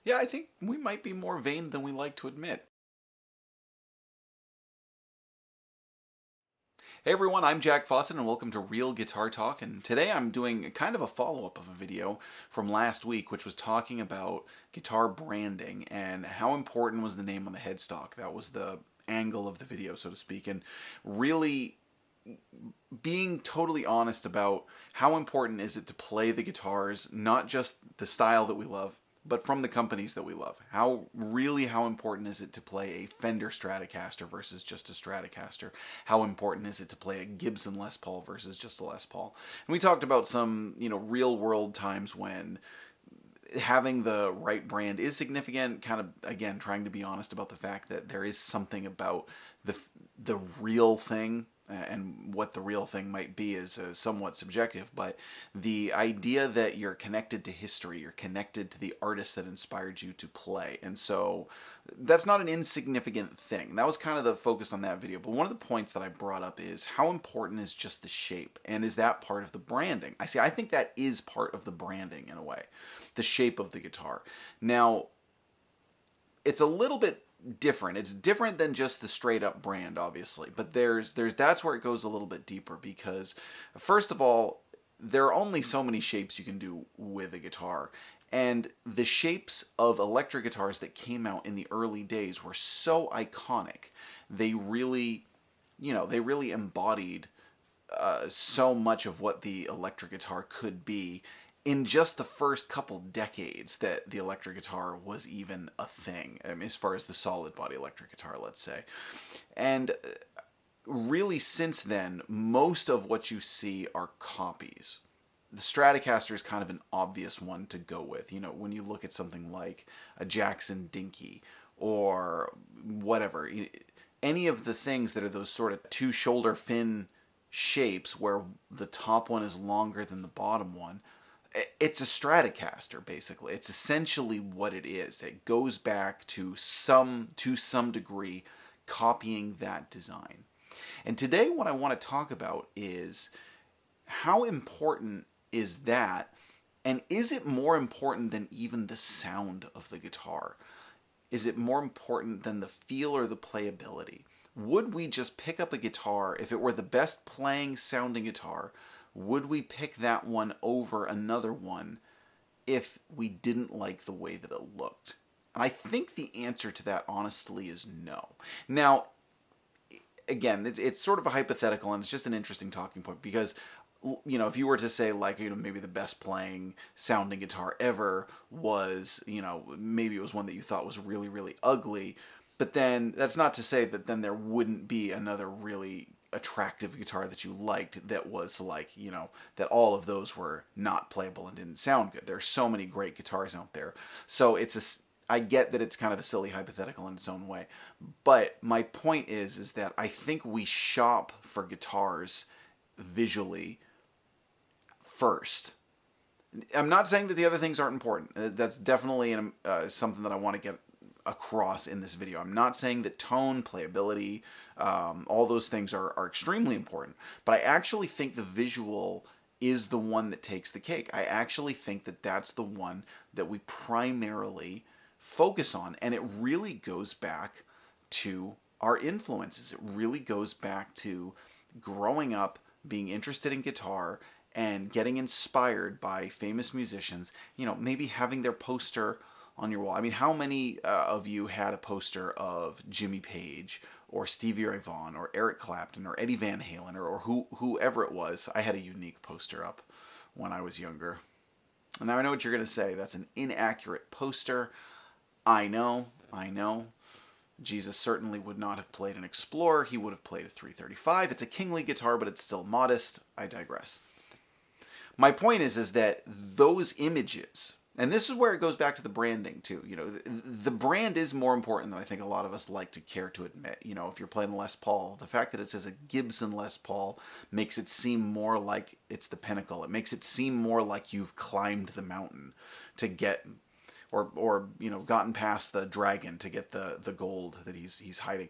Yeah, I think we might be more vain than we like to admit. Hey everyone, I'm Jack Fossett and welcome to Real Guitar Talk. And today I'm doing kind of a follow-up of a video from last week, which was talking about guitar branding and how important was the name on the headstock. That was the angle of the video, so to speak, and really being totally honest about how important is it to play the guitars, not just the style that we love, but from the companies that we love. How important is it to play a Fender Stratocaster versus just a Stratocaster? How important is it to play a Gibson Les Paul versus just a Les Paul? And we talked about some, real world times when having the right brand is significant, kind of again trying to be honest about the fact that there is something about the real thing, and what the real thing might be is somewhat subjective, but the idea that you're connected to history, you're connected to the artist that inspired you to play. And so that's not an insignificant thing. That was kind of the focus on that video. But one of the points that I brought up is how important is just the shape, and is that part of the branding? I think that is part of the branding in a way, the shape of the guitar. Now, it's a little bit different. It's different than just the straight up brand, obviously, but there's that's where it goes a little bit deeper, because first of all, there are only so many shapes you can do with a guitar. And the shapes of electric guitars that came out in the early days were so iconic. They really, they really embodied so much of what the electric guitar could be in just the first couple decades that the electric guitar was even a thing, as far as the solid body electric guitar, let's say. And really, since then, most of what you see are copies. The Stratocaster is kind of an obvious one to go with. When you look at something like a Jackson Dinky or whatever, any of the things that are those sort of two shoulder fin shapes where the top one is longer than the bottom one, it's a Stratocaster, basically. It's essentially what it is. It goes back to some degree copying that design. And today what I want to talk about is how important is that, and is it more important than even the sound of the guitar? Is it more important than the feel or the playability? Would we just pick up a guitar if it were the best playing sounding guitar? Would we pick that one over another one if we didn't like the way that it looked? And I think the answer to that, honestly, is no. Now, again, it's sort of a hypothetical, and it's just an interesting talking point, because if you were to say, like, maybe the best playing sounding guitar ever was, maybe it was one that you thought was really, really ugly, but then that's not to say that then there wouldn't be another really attractive guitar that you liked that was like, that all of those were not playable and didn't sound good. There's so many great guitars out there. So I get that it's kind of a silly hypothetical in its own way. But my point is that I think we shop for guitars visually first. I'm not saying that the other things aren't important. That's definitely something that I want to get across in this video. I'm not saying that tone, playability, all those things are extremely important, but I actually think the visual is the one that takes the cake. I actually think that that's the one that we primarily focus on, and it really goes back to our influences. It really goes back to growing up, being interested in guitar, and getting inspired by famous musicians, maybe having their poster on your wall. I mean, how many of you had a poster of Jimmy Page or Stevie Ray Vaughan or Eric Clapton or Eddie Van Halen or whoever it was? I had a unique poster up when I was younger. And now I know what you're going to say. That's an inaccurate poster. I know. Jesus certainly would not have played an Explorer. He would have played a 335. It's a kingly guitar, but it's still modest. I digress. My point is that those images, and this is where it goes back to the branding too. The brand is more important than I think a lot of us like to care to admit. If you're playing Les Paul, the fact that it says a Gibson Les Paul makes it seem more like it's the pinnacle. It makes it seem more like you've climbed the mountain to get, or gotten past the dragon to get the gold that he's hiding.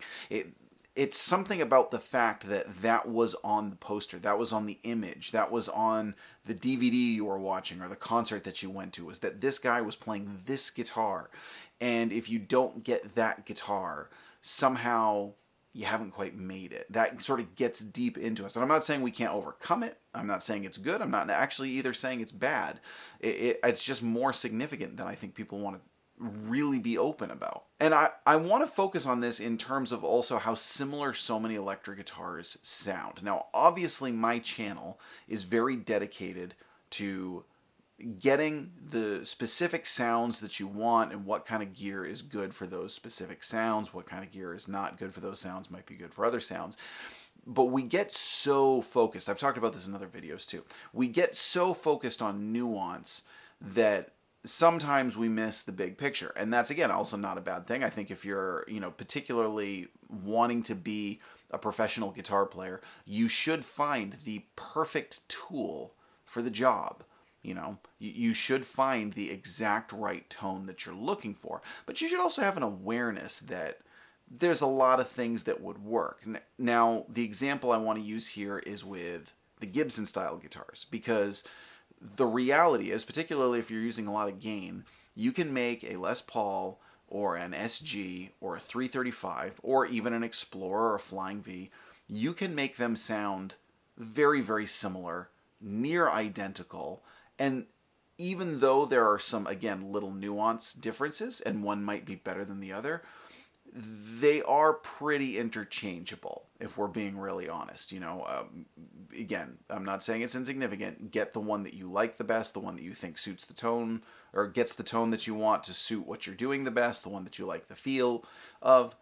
it's something about the fact that that was on the poster, that was on the image, that was on the DVD you were watching or the concert that you went to, was that this guy was playing this guitar. And if you don't get that guitar, somehow you haven't quite made it. That sort of gets deep into us. And I'm not saying we can't overcome it. I'm not saying it's good. I'm not actually either saying it's bad. It's just more significant than I think people want to really be open about. And I want to focus on this in terms of also how similar so many electric guitars sound. Now, obviously, my channel is very dedicated to getting the specific sounds that you want and what kind of gear is good for those specific sounds, what kind of gear is not good for those sounds, might be good for other sounds. But we get so focused, I've talked about this in other videos too, we get so focused on nuance that sometimes we miss the big picture. And that's, again, also not a bad thing. I think if you're, particularly wanting to be a professional guitar player, you should find the perfect tool for the job. You should find the exact right tone that you're looking for. But you should also have an awareness that there's a lot of things that would work. Now, the example I want to use here is with the Gibson style guitars, because the reality is, particularly if you're using a lot of gain, you can make a Les Paul or an SG or a 335 or even an Explorer or a Flying V. You can make them sound very, very similar, near identical. And even though there are some, again, little nuance differences, and one might be better than the other, they are pretty interchangeable, if we're being really honest. Again, I'm not saying it's insignificant. Get the one that you like the best, the one that you think suits the tone, or gets the tone that you want to suit what you're doing the best, the one that you like the feel of.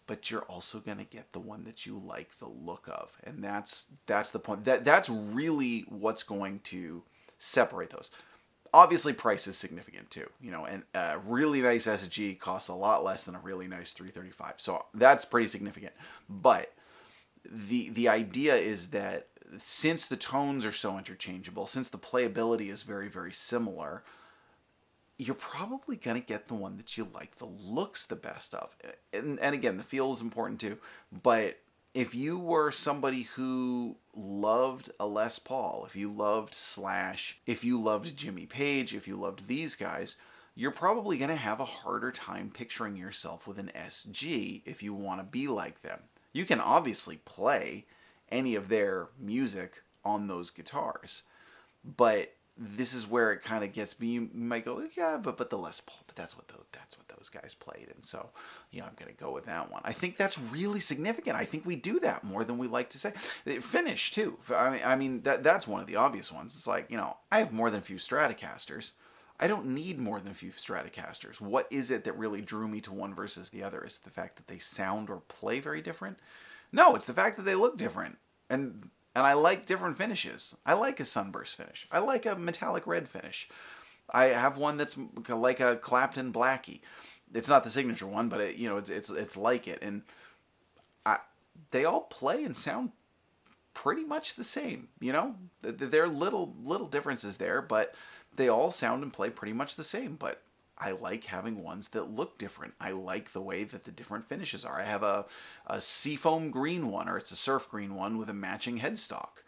But you're also going to get the one that you like the look of. And that's the point. That's really what's going to separate those. Obviously, price is significant too, and a really nice SG costs a lot less than a really nice 335. So that's pretty significant. But the idea is that since the tones are so interchangeable, since the playability is very, very similar, you're probably going to get the one that you like the looks the best of. And again, the feel is important too. But if you were somebody who loved a Les Paul, if you loved Slash, if you loved Jimmy Page, if you loved these guys, you're probably going to have a harder time picturing yourself with an SG if you want to be like them. You can obviously play any of their music on those guitars, but this is where it kind of gets me. You might go, yeah, but the Les Paul, but that's what those guys played, and so I'm going to go with that one. I think that's really significant. I think we do that more than we like to say. Finish too. I mean that's one of the obvious ones. It's like, I have more than a few Stratocasters. I don't need more than a few Stratocasters. What is it that really drew me to one versus the other? Is it the fact that they sound or play very different? No, it's the fact that they look different, and I like different finishes. I like a sunburst finish. I like a metallic red finish. I have one that's like a Clapton Blackie. It's not the signature one, but it's like it, and they all play and sound pretty much the same. There are little differences there, but they all sound and play pretty much the same. But I like having ones that look different. I like the way that the different finishes are. I have a seafoam green one, or it's a surf green one with a matching headstock.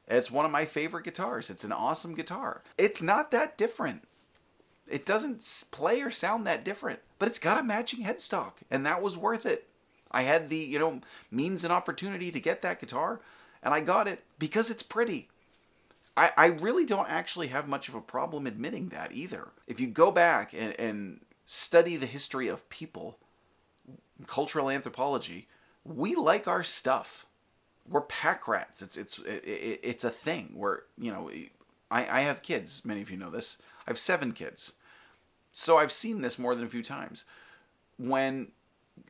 It's one of my favorite guitars. It's an awesome guitar. It's not that different. It doesn't play or sound that different, but it's got a matching headstock, and that was worth it. I had the, means and opportunity to get that guitar, and I got it because it's pretty. I really don't actually have much of a problem admitting that either. If you go back and study the history of people, cultural anthropology, we like our stuff. We're pack rats. It's a thing. I have kids. Many of you know this. I have 7 kids. So I've seen this more than a few times. When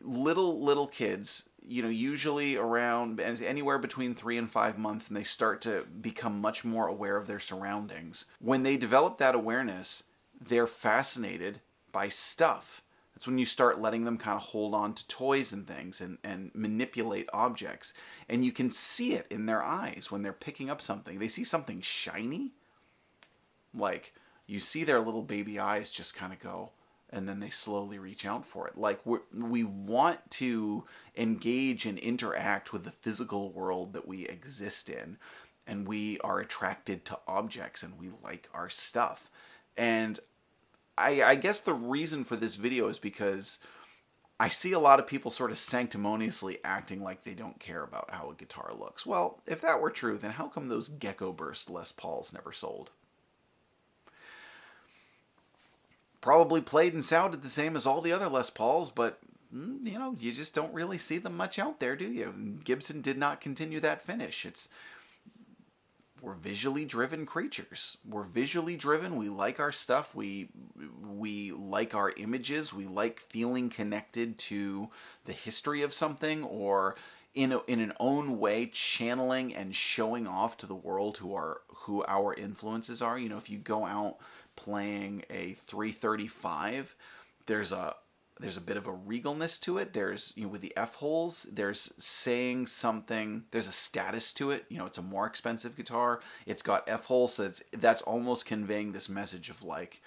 little kids, usually around anywhere between 3 and 5 months, and they start to become much more aware of their surroundings. When they develop that awareness, they're fascinated by stuff. That's when you start letting them kind of hold on to toys and things and manipulate objects. And you can see it in their eyes when they're picking up something. They see something shiny, like you see their little baby eyes just kind of go, and then they slowly reach out for it. Like we want to engage and interact with the physical world that we exist in, and we are attracted to objects and we like our stuff. And I guess the reason for this video is because I see a lot of people sort of sanctimoniously acting like they don't care about how a guitar looks. Well, if that were true, then how come those Gecko Burst Les Pauls never sold? Probably played and sounded the same as all the other Les Pauls, but you just don't really see them much out there, do you? Gibson did not continue that finish. We're visually driven creatures. We're visually driven. We like our stuff. We like our images. We like feeling connected to the history of something, or in an own way channeling and showing off to the world who our influences are. If you go out playing a 335, there's a bit of a regalness to it. There's, with the F holes, there's saying something, there's a status to it. It's a more expensive guitar. It's got F holes, so that's almost conveying this message of like,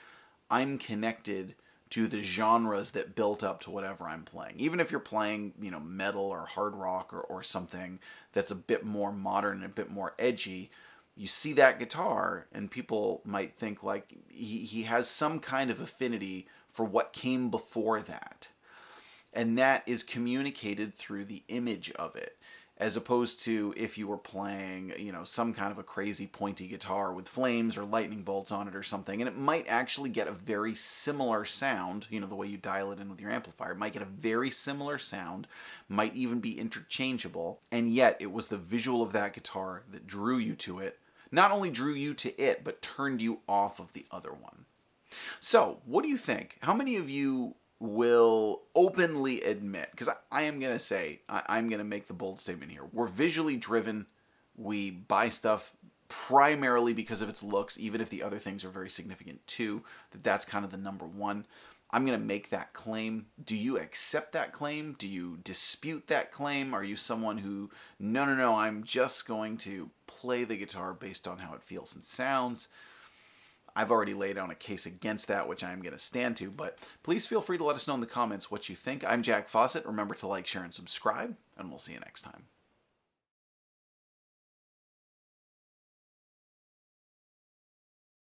I'm connected to the genres that built up to whatever I'm playing. Even if you're playing, metal or hard rock or something that's a bit more modern and a bit more edgy, you see that guitar and people might think like he has some kind of affinity for what came before that. And that is communicated through the image of it, as opposed to if you were playing, some kind of a crazy pointy guitar with flames or lightning bolts on it or something, and it might actually get a very similar sound, the way you dial it in with your amplifier. It might get a very similar sound, might even be interchangeable, and yet it was the visual of that guitar that drew you to it. Not only drew you to it, but turned you off of the other one. So, what do you think? How many of you will openly admit, because I am going to say, I'm going to make the bold statement here, we're visually driven, we buy stuff primarily because of its looks, even if the other things are very significant too, that's kind of the number one. I'm going to make that claim. Do you accept that claim? Do you dispute that claim? Are you someone who, no, I'm just going to play the guitar based on how it feels and sounds? I've already laid down a case against that, which I'm going to stand to, but please feel free to let us know in the comments what you think. I'm Jack Fossett. Remember to like, share, and subscribe, and we'll see you next time.